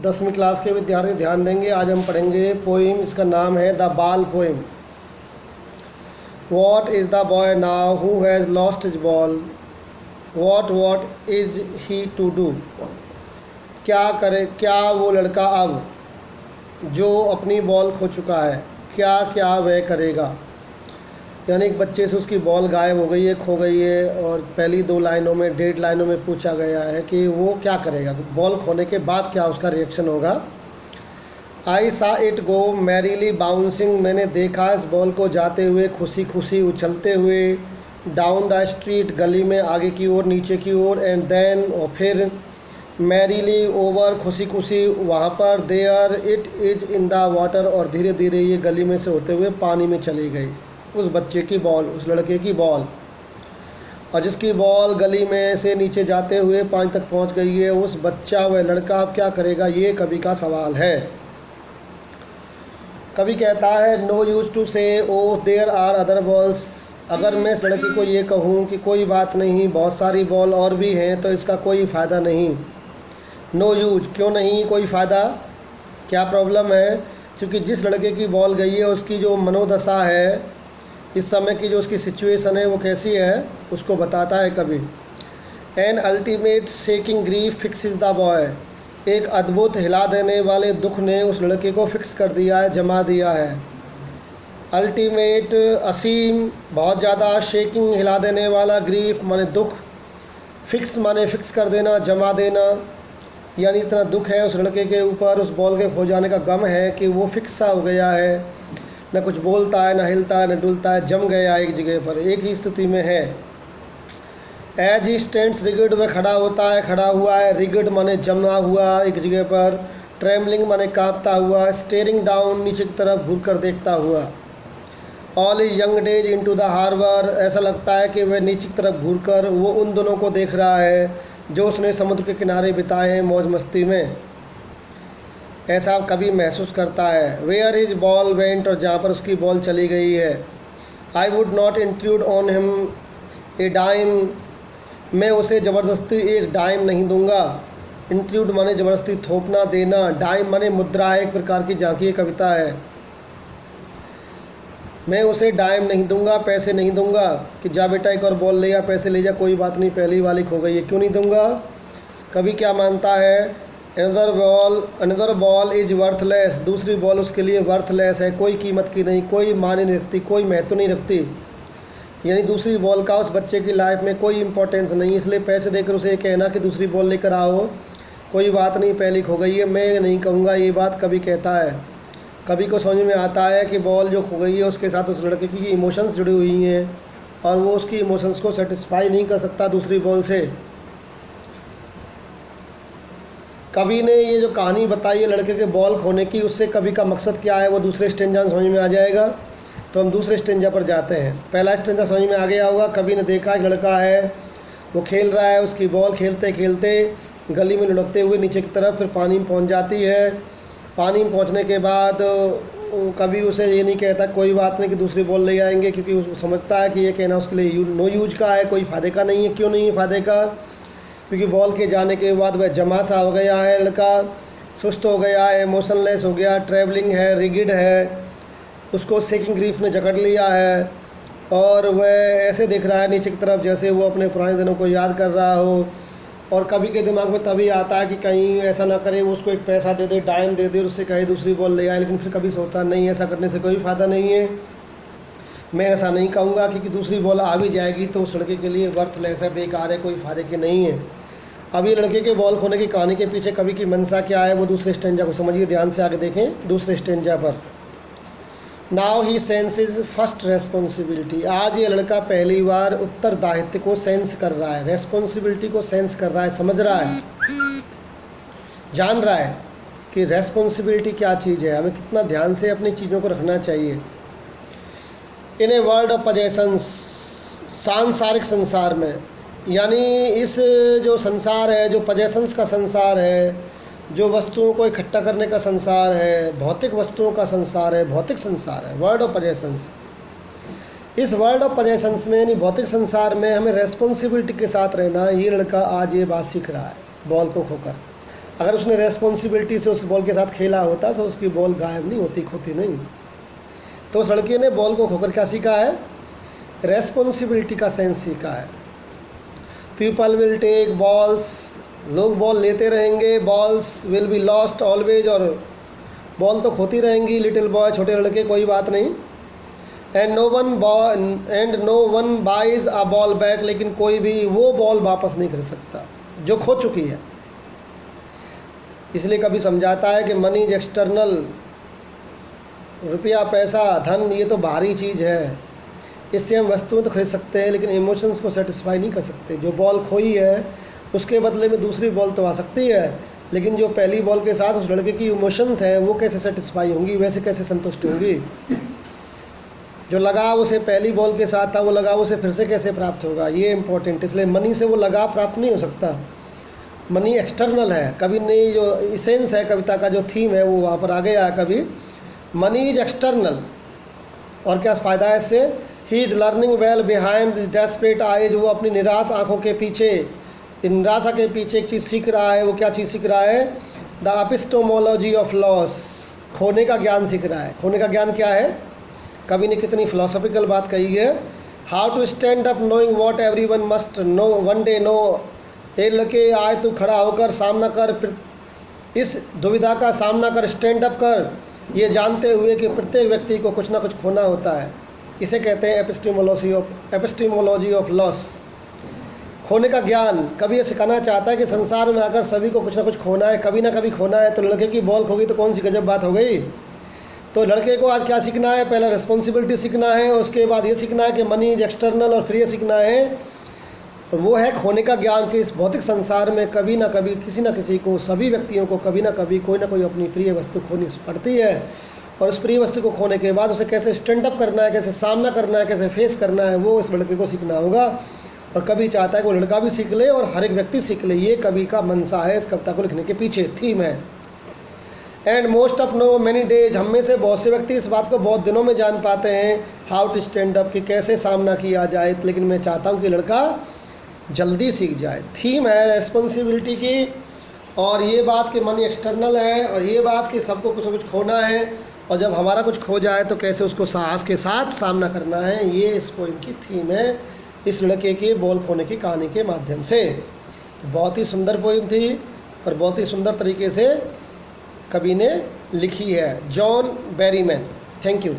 10वीं क्लास के विद्यार्थी ध्यान देंगे। आज हम पढ़ेंगे पोइम, इसका नाम है the ball poem. What is the boy now who has lost his ball, what is he to do. क्या करे क्या वो लड़का अब जो अपनी बॉल खो चुका है, क्या क्या वह करेगा। यानी एक बच्चे से उसकी बॉल गायब हो गई है, खो गई है, और पहली 2 लाइनों में 1.5 लाइनों में पूछा गया है कि वो क्या करेगा, बॉल खोने के बाद क्या उसका रिएक्शन होगा। आई सा इट गो मैरीली बाउंसिंग, मैंने देखा इस बॉल को जाते हुए खुशी खुशी उछलते हुए, डाउन द स्ट्रीट, गली में आगे की ओर नीचे की ओर, एंड देन और फिर मैरीली ओवर, खुशी खुशी वहाँ पर, there it is in the water, और धीरे धीरे ये गली में से होते हुए पानी में चली गई। उस बच्चे की बॉल, उस लड़के की बॉल, और जिसकी बॉल गली में से नीचे जाते हुए पानी तक पहुंच गई है, उस बच्चा व लड़का अब क्या करेगा, ये कवि का सवाल है। कवि कहता है नो यूज टू से oh there are other balls, अगर मैं इस लड़के को ये कहूँ कि कोई बात नहीं, बहुत सारी बॉल और भी हैं, तो इसका कोई फ़ायदा नहीं। नो यूज, क्यों नहीं कोई फ़ायदा, क्या प्रॉब्लम है। क्योंकि जिस लड़के की बॉल गई है उसकी जो मनोदशा है, इस समय की जो उसकी सिचुएशन है वो कैसी है, उसको बताता है कवि। An ultimate shaking grief fixes the boy, एक अद्भुत हिला देने वाले दुख ने उस लड़के को फिक्स कर दिया है, जमा दिया है। अल्टीमेट असीम, बहुत ज़्यादा, शेकिंग हिला देने वाला, ग्रीफ माने दुख, फिक्स माने फिक्स कर देना, जमा देना। यानी इतना दुख है उस लड़के के ऊपर, उस बॉल के खो जाने का गम है कि वो फिक्स सा हो गया है, न कुछ बोलता है, न हिलता है, न डुलता है, जम गया एक जगह पर, एक ही स्थिति में है। एज ही स्टैंड्स रिगिड, वह खड़ा होता है, खड़ा हुआ है, रिगिड माने जमा हुआ एक जगह पर, ट्रेमलिंग माने कांपता हुआ, स्टेयरिंग डाउन, नीचे की तरफ घूर कर देखता हुआ। All his young days into the harbour, ऐसा लगता है कि वह नीचे की तरफ घूर कर वो उन दोनों को देख रहा है जो उसने समुद्र के किनारे बिताए हैं मौज मस्ती में, ऐसा कभी महसूस करता है। वेयर इज बॉल वेंट, और जहाँ पर उसकी बॉल चली गई है। I would not intrude on him a dime, मैं उसे ज़बरदस्ती एक डाइम नहीं दूंगा। इंट्रूड माने ज़बरदस्ती थोपना, देना, डाइम माने मुद्रा है, एक प्रकार की झांकी कविता है। मैं उसे डाइम नहीं दूंगा, पैसे नहीं दूंगा कि जा बेटा एक और बॉल ले जा, पैसे ले जा, कोई बात नहीं, पहली वाली खो गई है, क्यों नहीं दूंगा। कभी क्या मानता है, अनदर बॉल इज वर्थलेस, दूसरी बॉल उसके लिए वर्थलेस है, कोई कीमत की नहीं, कोई मायने नहीं रखती, कोई महत्व नहीं रखती। यानी दूसरी बॉल का उस बच्चे की लाइफ में कोई इंपॉर्टेंस नहीं, इसलिए पैसे देकर उसे कहना कि दूसरी बॉल लेकर आओ, कोई बात नहीं, पहली खो गई है, मैं नहीं कहूँगा, ये बात कभी कहता है। कभी को समझ में आता है कि बॉल जो खो गई है उसके साथ उस लड़के की इमोशंस जुड़ी हुई हैं, और वो उसकी इमोशंस को सेटिस्फाई नहीं कर सकता दूसरी बॉल से। कवि ने ये जो कहानी बताई है लड़के के बॉल खोने की, उससे कवि का मकसद क्या है वो दूसरे स्टेंजा समझ में आ जाएगा। तो हम दूसरे स्टेंजा पर जाते हैं। पहला स्टेंजा समझ में आ गया होगा। कवि ने देखा एक लड़का है, वो खेल रहा है, उसकी बॉल खेलते खेलते गली में लुढ़कते हुए नीचे की तरफ फिर पानी में पहुंच जाती है। पानी में पहुंचने के बाद कभी उसे ये नहीं कहता कोई बात नहीं कि दूसरी बॉल ले आएंगे, क्योंकि वो समझता है कि ये कहना उसके लिए नो यूज का है, कोई फ़ायदे का नहीं है। क्यों नहीं है फ़ायदे का, क्योंकि बॉल के जाने के बाद वह जमा सा हो गया है, लड़का सुस्त हो गया है, इमोशनलेस हो गया, ट्रैवलिंग है, रिगिड है, उसको शेकिंग ग्रीफ ने जकड़ लिया है, और वह ऐसे देख रहा है नीचे की तरफ जैसे वो अपने पुराने दिनों को याद कर रहा हो। और कभी के दिमाग में तभी आता है कि कहीं ऐसा ना करे, वो उसको एक पैसा दे दे, डाइम दे दे, उससे कहे दूसरी बॉल ले आए, लेकिन फिर कभी सोचता नहीं, ऐसा करने से कोई फ़ायदा नहीं है, मैं ऐसा नहीं कहूँगा, क्योंकि दूसरी बॉल आ भी जाएगी तो उस लड़के के लिए वर्थलेस है, बेकार है, कोई फ़ायदे की नहीं है। अब ये लड़के के बॉल खोने की कहानी के पीछे कवि की मंशा क्या है वो दूसरे स्टेंजा को समझिए, ध्यान से आगे देखें दूसरे स्टेंजा पर। Now he senses first responsibility, आज ये लड़का पहली बार उत्तरदायित्व को सेंस कर रहा है, रेस्पॉन्सिबिलिटी को सेंस कर रहा है, समझ रहा है, जान रहा है कि रेस्पॉन्सिबिलिटी क्या चीज़ है, हमें कितना ध्यान से अपनी चीज़ों को रखना चाहिए। इन ए वर्ल्ड ऑफ पजेशंस, सांसारिक संसार में, यानी इस जो संसार है, जो पजेशंस का संसार है, जो वस्तुओं को इकट्ठा करने का संसार है, भौतिक वस्तुओं का संसार है, भौतिक संसार है, वर्ल्ड ऑफ पजेशंस। इस वर्ल्ड ऑफ पजेशंस में यानी भौतिक संसार में हमें रेस्पॉन्सिबिलिटी के साथ रहना, ये लड़का आज ये बात सीख रहा है बॉल को खोकर। अगर उसने रेस्पॉन्सिबिलिटी से उस बॉल के साथ खेला होता तो उसकी बॉल गायब नहीं होती, खोती नहीं। तो उस लड़के ने बॉल को खोकर क्या सीखा है? रेस्पॉन्सिबिलिटी का सेंस सीखा है। पीपल विल टेक बॉल्स, लोग बॉल लेते रहेंगे, balls will be lost always, और बॉल तो खोती रहेंगी, लिटिल बॉय, छोटे लड़के, कोई बात नहीं। And no one buys a ball back, लेकिन कोई भी वो बॉल वापस नहीं खरीद सकता जो खो चुकी है। इसलिए कभी समझाता है कि मनी इज एक्सटर्नल, रुपया, पैसा, धन ये तो बाहरी चीज़ है, इससे हम वस्तुएं तो खरीद सकते हैं लेकिन इमोशंस को सेटिस्फाई नहीं कर सकते। जो बॉल खोई है उसके बदले में दूसरी बॉल तो आ सकती है, लेकिन जो पहली बॉल के साथ उस लड़के की इमोशंस हैं वो कैसे सेटिस्फाई होंगी, वैसे कैसे संतुष्ट होंगी। जो लगाव उसे पहली बॉल के साथ था वो लगाव उसे फिर से कैसे प्राप्त होगा, ये इंपॉर्टेंट। इसलिए मनी से वो लगाव प्राप्त नहीं हो सकता। मनी एक्सटर्नल है। कभी ने जो इसेंस है कविता का, जो थीम है वो वहाँ पर आ गया है कभी, मनी इज एक्सटर्नल। और क्या फ़ायदा है इससे? He is learning well behind this desperate eyes, वो अपनी निराश आँखों के पीछे, निराशा के पीछे एक चीज़ सीख रहा है। वो क्या चीज़ सीख रहा है? द एपिस्टेमोलॉजी ऑफ लॉस, खोने का ज्ञान सीख रहा है। खोने का ज्ञान क्या है? कवि ने कितनी फिलोसॉफिकल बात कही है। How to stand up knowing what every one must know one day know. एक लड़के आज तू खड़ा होकर सामना कर, इस दुविधा का सामना कर, स्टैंड अप कर, ये जानते हुए कि प्रत्येक व्यक्ति को कुछ ना कुछ खोना होता है। इसे कहते हैं एपिस्टेमोलॉजी ऑफ लॉस, खोने का ज्ञान। कभी ये सिखाना चाहता है कि संसार में आकर सभी को कुछ ना कुछ खोना है, कभी ना कभी खोना है। तो लड़के की बॉल खो गई तो कौन सी गजब बात हो गई। तो लड़के को आज क्या सीखना है? पहले रिस्पॉन्सिबिलिटी सीखना है, उसके बाद ये सीखना है कि मनी इज एक्सटर्नल, और फिर ये सीखना है वो है खोने का ज्ञान कि इस भौतिक संसार में कभी ना कभी किसी न किसी को, सभी व्यक्तियों को कभी ना कभी कोई ना कोई अपनी प्रिय वस्तु खोनी पड़ती है। और उस प्रिय वस्तु को खोने के बाद उसे कैसे स्टैंड अप करना है, कैसे सामना करना है, कैसे फेस करना है, वो इस लड़के को सीखना होगा। और कवि चाहता है कि वो लड़का भी सीख ले और हर एक व्यक्ति सीख ले। ये कवि का मनसा है इस कविता को लिखने के पीछे, थीम है। And most of know many days, हम में से बहुत से व्यक्ति इस बात को बहुत दिनों में जान पाते हैं, हाउ टू स्टैंड अप, कि कैसे सामना किया जाए। लेकिन मैं चाहता हूँ कि लड़का जल्दी सीख जाए। थीम है रेस्पॉन्सिबिलिटी की, और ये बात कि मनी एक्सटर्नल है, और ये बात कि सबको कुछ ना कुछ खोना है, और जब हमारा कुछ खो जाए तो कैसे उसको साहस के साथ सामना करना है। ये इस पोइम की थीम है, इस लड़के के बॉल खोने की कहानी के माध्यम से। तो बहुत ही सुंदर पोइम थी और बहुत ही सुंदर तरीके से कवि ने लिखी है, जॉन बेरीमैन। Thank you.